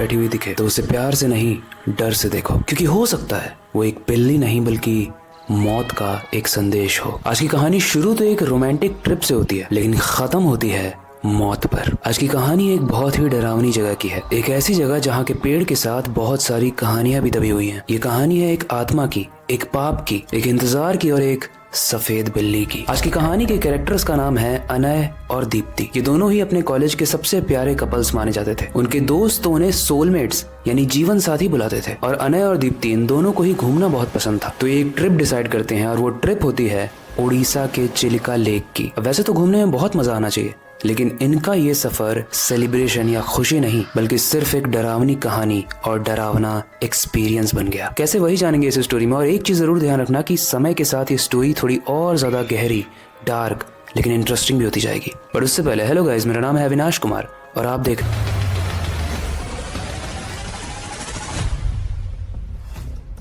बैठी हुई दिखे तो उसे प्यार से नहीं डर से देखो, क्योंकि हो सकता है वो एक बिल्ली नहीं बल्कि मौत का एक संदेश हो। आज की कहानी शुरू तो एक रोमांटिक ट्रिप से होती है लेकिन खत्म होती है मौत पर। आज की कहानी एक बहुत ही डरावनी जगह की है, एक ऐसी जगह जहाँ के पेड़ के साथ बहुत सारी कहानियां भी दबी हुई हैं। ये कहानी है एक आत्मा की, एक पाप की, एक इंतजार की और एक सफेद बिल्ली की। आज की कहानी के कैरेक्टर्स का नाम है अनय और दीप्ति। ये दोनों ही अपने कॉलेज के सबसे प्यारे कपल्स माने जाते थे। उनके दोस्त तो उन्हें सोलमेट्स यानी जीवन साथी बुलाते थे और अनय और दीप्ति इन दोनों को ही घूमना बहुत पसंद था। तो एक ट्रिप डिसाइड करते हैं और वो ट्रिप होती है उड़ीसा के चिलिका लेक की। वैसे तो घूमने में बहुत मजा आना चाहिए लेकिन इनका ये सफर सेलिब्रेशन या खुशी नहीं बल्कि सिर्फ एक डरावनी कहानी और डरावना एक्सपीरियंस बन गया। कैसे, वही जानेंगे इस स्टोरी में। और एक चीज जरूर ध्यान रखना कि समय के साथ ये स्टोरी थोड़ी और ज्यादा गहरी, डार्क लेकिन इंटरेस्टिंग भी होती जाएगी। पर उससे पहले हेलो गाइस, मेरा नाम है अविनाश कुमार और आप देख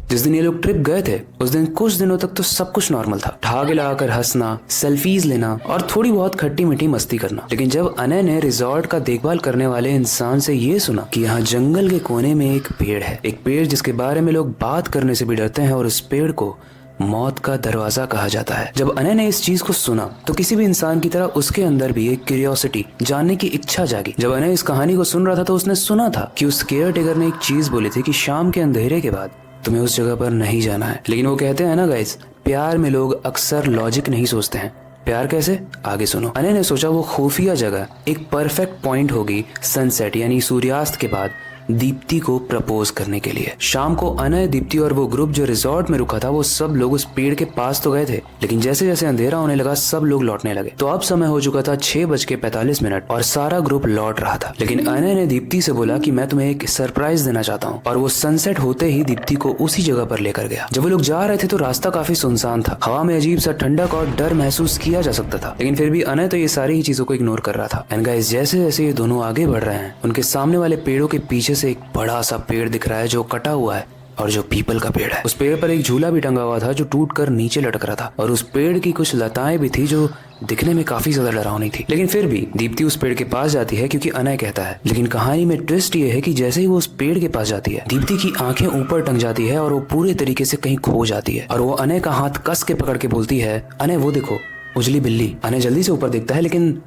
जिस दिन ये लोग ट्रिप गए थे उस दिन कुछ दिनों तक तो सब कुछ नॉर्मल था, ठहाके लगाकर हंसना, सेल्फीज लेना और थोड़ी बहुत खट्टी मीठी मस्ती करना। लेकिन जब अनय ने रिजॉर्ट का देखभाल करने वाले इंसान से ये सुना कि यहाँ जंगल के कोने में एक पेड़ है, एक पेड़ जिसके बारे में लोग बात करने से भी डरते हैं और उस पेड़ को मौत का दरवाजा कहा जाता है। जब अनय ने इस चीज को सुना तो किसी भी इंसान की तरह उसके अंदर भी एक क्यूरियोसिटी, जानने की इच्छा जागी। जब अनय इस कहानी को सुन रहा था तो उसने सुना था कि उस केयर टेकर ने एक चीज बोली थी कि शाम के अंधेरे के बाद तुम्हें उस जगह पर नहीं जाना है। लेकिन वो कहते हैं ना गाइस, प्यार में लोग अक्सर लॉजिक नहीं सोचते हैं। प्यार कैसे, आगे सुनो। अनय ने सोचा वो खुफिया जगह एक परफेक्ट पॉइंट होगी सनसेट यानी सूर्यास्त के बाद दीप्ति को प्रपोज करने के लिए। शाम को अनय, दीप्ति और वो ग्रुप जो रिजॉर्ट में रुका था वो सब लोग उस पेड़ के पास तो गए थे लेकिन जैसे जैसे अंधेरा होने लगा सब लोग लौटने लगे। तो अब समय हो चुका था 6:45 और सारा ग्रुप लौट रहा था। लेकिन अनय ने दीप्ति से बोला कि मैं तुम्हें एक सरप्राइज देना चाहता हूँ और वो सनसेट होते ही दीप्ति को उसी जगह पर लेकर गया। जब वो लोग जा रहे थे तो रास्ता काफी सुनसान था, हवा में अजीब सा ठंडक और डर महसूस किया जा सकता था। लेकिन फिर भी अनय तो ये सारी ही चीजों को इग्नोर कर रहा था। एंड गाइस, जैसे जैसे ये दोनों आगे बढ़ रहे हैं उनके सामने वाले पेड़ों के पीछे से एक बड़ा सा पेड़ दिख रहा है जो कटा हुआ है और जो पीपल का पेड़ है। उस पेड़ पर एक झूला भी टंगा हुआ था जो टूटकर नीचे लटक रहा था और उस पेड़ की कुछ लताएं भी थी जो दिखने में काफी ज्यादा डरावनी थी। लेकिन फिर भी दीप्ति उस पेड़ के पास जाती है क्योंकि अनय कहता है। लेकिन कहानी में ट्विस्ट ये है कि जैसे ही वो उस पेड़ के पास जाती है दीप्ति की आंखें ऊपर टंग जाती है और वो पूरे तरीके से कहीं खो जाती है और वो अनय का हाथ कस के पकड़ के बोलती है, अनय वो देखो उजली बिल्ली। अनय जल्दी से ऊपर देखता है लेकिन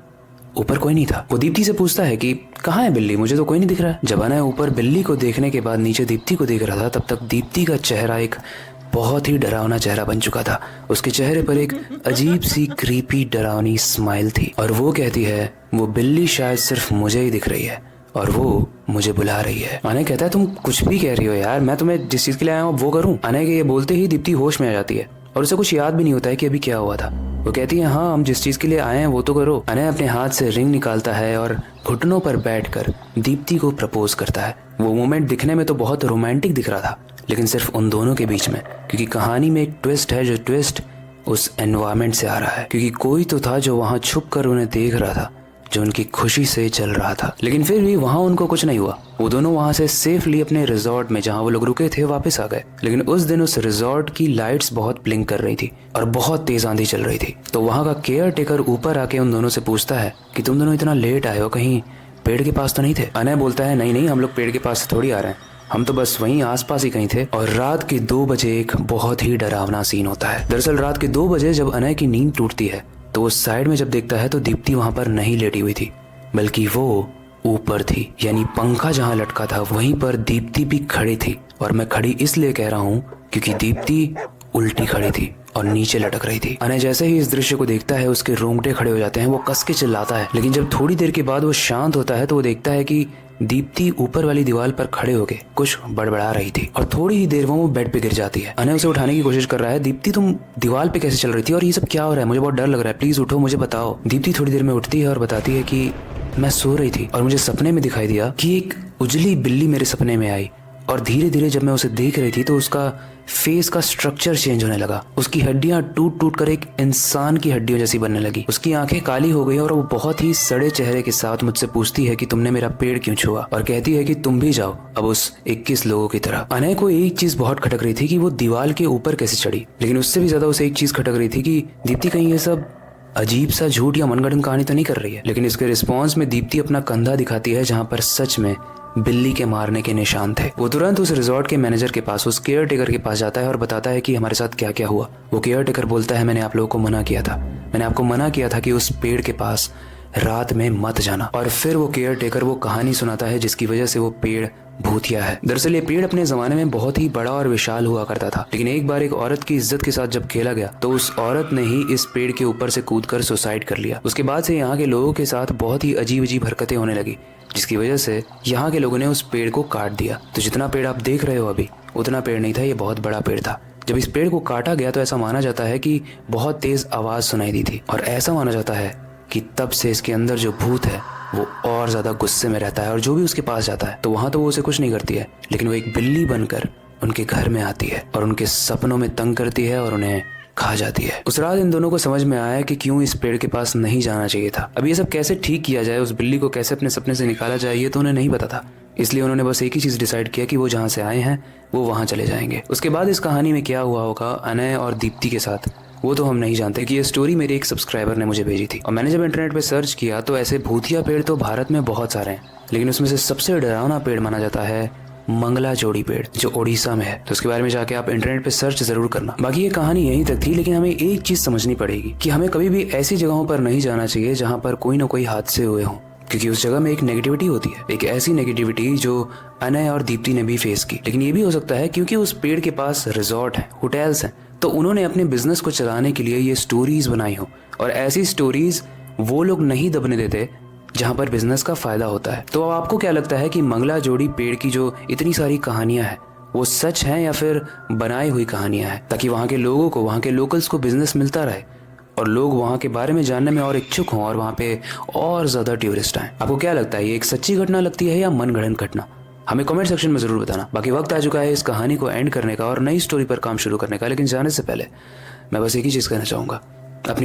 ऊपर कोई नहीं था। वो दीप्ति से पूछता है कि कहाँ है बिल्ली, मुझे तो कोई नहीं दिख रहा है। जब अनय ऊपर बिल्ली को देखने के बाद नीचे दीप्ति को देख रहा था तब तक दीप्ति का चेहरा एक बहुत ही डरावना चेहरा बन चुका था। उसके चेहरे पर एक अजीब सी क्रीपी डरावनी स्माइल थी और वो कहती है वो बिल्ली शायद सिर्फ मुझे ही दिख रही है और वो मुझे बुला रही है। अनय कहता है तुम कुछ भी कह रही हो यार, मैं तुम्हें जिस चीज के लिए आया हूँ वो करूँ। अनय के ये बोलते ही दीप्ति होश में आ जाती है और उसे कुछ याद भी नहीं होता है कि अभी क्या हुआ था। वो कहती है हाँ, हम जिस चीज के लिए आए हैं वो तो करो। अनय अपने हाथ से रिंग निकालता है और घुटनों पर बैठकर दीप्ति को प्रपोज करता है। वो मोमेंट दिखने में तो बहुत रोमांटिक दिख रहा था लेकिन सिर्फ उन दोनों के बीच में, क्योंकि कहानी में एक ट्विस्ट है जो ट्विस्ट उस एनवायरमेंट से आ रहा है। क्योंकि कोई तो था जो वहां छुप कर उन्हें देख रहा था, जो उनकी खुशी से चल रहा था। लेकिन फिर भी वहां उनको कुछ नहीं हुआ। वो दोनों वहां से सेफली अपने रिजॉर्ट में जहां वो लोग रुके थे वापस आ गए। लेकिन उस दिन उस रिजॉर्ट की लाइट्स बहुत ब्लिंक कर रही थी और बहुत तेज आंधी चल रही थी। तो वहां का केयर टेकर ऊपर आके उन दोनों से पूछता है कि तुम दोनों इतना लेट आए हो, कहीं पेड़ के पास तो नहीं थे? अनय बोलता है नहीं नहीं, हम लोग पेड़ के पास से थोड़ी आ रहे हैं, हम तो बस वहीं आसपास ही कहीं थे। और रात के 2 बजे एक बहुत ही डरावना सीन होता है। दरअसल रात के 2 बजे जब अनय की नींद टूटती है तो वो साइड में जब देखता है तो दीप्ति वहां पर नहीं लेटी हुई थी बल्कि वो ऊपर थी, यानी पंखा जहां लटका था वहीं पर दीप्ति भी खड़ी थी। और मैं खड़ी इसलिए कह रहा हूँ क्योंकि दीप्ति उल्टी खड़ी थी और नीचे लटक रही थी। अनय जैसे ही इस दृश्य को देखता है उसके रोंगटे खड़े हो जाते हैं, वो कस के चिल्लाता है। लेकिन जब थोड़ी देर के बाद वो शांत होता है तो वो देखता है कि दीप्ति ऊपर वाली दीवार पर खड़े होके कुछ बड़बड़ा रही थी और थोड़ी ही देर में वो बेड पे गिर जाती है। अनय उसे उठाने की कोशिश कर रहा है, दीप्ति तुम दीवार पे कैसे चल रही थी और ये सब क्या हो रहा है, मुझे बहुत डर लग रहा है, प्लीज उठो, मुझे बताओ। दीप्ति थोड़ी देर में उठती है और बताती है कि मैं सो रही थी और मुझे सपने में दिखाई दिया कि एक उजली बिल्ली मेरे सपने में आई और धीरे धीरे जब मैं उसे देख रही थी तो उसका फेस का स्ट्रक्चर चेंज होने लगा। उसकी हड्डियां टूट टूट कर एक इंसान की हड्डियों जैसी बनने लगी। उसकी आंखें काली हो गई और वो बहुत ही सड़े चेहरे के साथ मुझसे पूछती है कि तुमने मेरा पेड़ क्यों छुआ, और कहती है कि तुम भी जाओ अब उस 21 लोगों की तरह। अनय को एक चीज बहुत खटक रही थी कि वो दीवार के ऊपर कैसे चढ़ी, लेकिन उससे भी ज्यादा उसे एक चीज खटक रही थी कि दीप्ति कहीं ये सब अजीब सा झूठ या मनगढ़ंत कहानी तो नहीं कर रही है। लेकिन इसके रिस्पॉन्स में दीप्ति अपना कंधा दिखाती है जहाँ पर सच में बिल्ली के मारने के निशान थे। वो तुरंत उस रिजॉर्ट के मैनेजर के पास, उस केयर टेकर के पास जाता है और बताता है कि हमारे साथ क्या क्या हुआ। वो केयर टेकर बोलता है, मैंने आप लोगों को मना किया था, मैंने आपको मना किया था कि उस पेड़ के पास रात में मत जाना। और फिर वो केयर टेकर वो कहानी सुनाता है जिसकी वजह से वो पेड़ भूतिया है। दरअसल ये पेड़ अपने जमाने में बहुत ही बड़ा और विशाल हुआ करता था, लेकिन एक बार एक औरत की इज्जत के साथ जब खेला गया तो उस औरत ने ही इस पेड़ के ऊपर से कूदकर सुसाइड कर लिया। उसके बाद से यहाँ के लोगों के साथ बहुत ही अजीब अजीब हरकतें होने लगी, जिसकी वजह से यहाँ के लोगों ने उस पेड़ को काट दिया। तो जितना पेड़ आप देख रहे हो अभी, उतना पेड़ नहीं था, ये बहुत बड़ा पेड़ था। जब इस पेड़ को काटा गया तो ऐसा माना जाता है कि बहुत तेज आवाज सुनाई दी थी, और ऐसा माना जाता है कि तब से इसके अंदर जो भूत है वो और ज्यादा गुस्से में रहता है, और जो भी उसके पास जाता है तो वहां तो वो उसे कुछ नहीं करती है, लेकिन वो एक बिल्ली बनकर उनके घर में आती है और उनके सपनों में तंग करती है और उन्हें खा जाती है। उस रात इन दोनों को समझ में आया कि क्यों इस पेड़ के पास नहीं जाना चाहिए था। अब ये सब कैसे ठीक किया जाए, उस बिल्ली को कैसे अपने सपने से निकाला जाए, ये तो उन्हें नहीं पता था। इसलिए उन्होंने बस एक ही चीज डिसाइड किया कि वो जहाँ से आए हैं वो वहां चले जाएंगे। उसके बाद इस कहानी में क्या हुआ होगा अनय और दीप्ति के साथ, वो तो हम नहीं जानते। कि ये स्टोरी मेरे एक सब्सक्राइबर ने मुझे भेजी थी, और मैंने जब इंटरनेट पे सर्च किया तो ऐसे भूतिया पेड़ तो भारत में बहुत सारे हैं, लेकिन उसमें से सबसे डरावना पेड़ माना जाता है मंगला जोड़ी पेड़, जो ओडिशा में है। तो उसके बारे में जाके आप इंटरनेट पे सर्च जरूर करना। बाकी ये कहानी यहीं तक थी, लेकिन हमें एक चीज समझनी पड़ेगी कि हमें कभी भी ऐसी जगहों पर नहीं जाना चाहिए जहाँ पर कोई ना कोई हादसे हुए हों, क्योंकि उस जगह में एक नेगेटिविटी होती है, एक ऐसी नेगेटिविटी जो अनय और दीप्ति ने भी फेस की। लेकिन ये भी हो सकता है क्योंकि उस पेड़ के पास रिजॉर्ट है, होटल्स हैं, तो उन्होंने अपने बिजनेस को चलाने के लिए ये स्टोरीज बनाई हो, और ऐसी स्टोरीज वो लोग नहीं दबने देते जहां पर बिजनेस का फायदा होता है। तो अब आपको क्या लगता है कि मंगला जोड़ी पेड़ की जो इतनी सारी कहानियां हैं वो सच हैं या फिर बनाई हुई कहानियां हैं, ताकि वहां के लोगों को, वहां के लोकल्स को बिजनेस मिलता रहे और लोग वहां के बारे में जानने में और इच्छुक हों और वहां पे और ज्यादा टूरिस्ट आए? आपको क्या लगता है, ये एक सच्ची घटना लगती है या मनगढ़ंत घटना? हमें कमेंट सेक्शन में जरूर बताना। बाकी वक्त आ चुका है इस कहानी को एंड करने का और नई स्टोरी पर काम शुरू करने का, लेकिन जाने से पहले मैं बस एक ही चीज कहना चाहूंगा, अपनी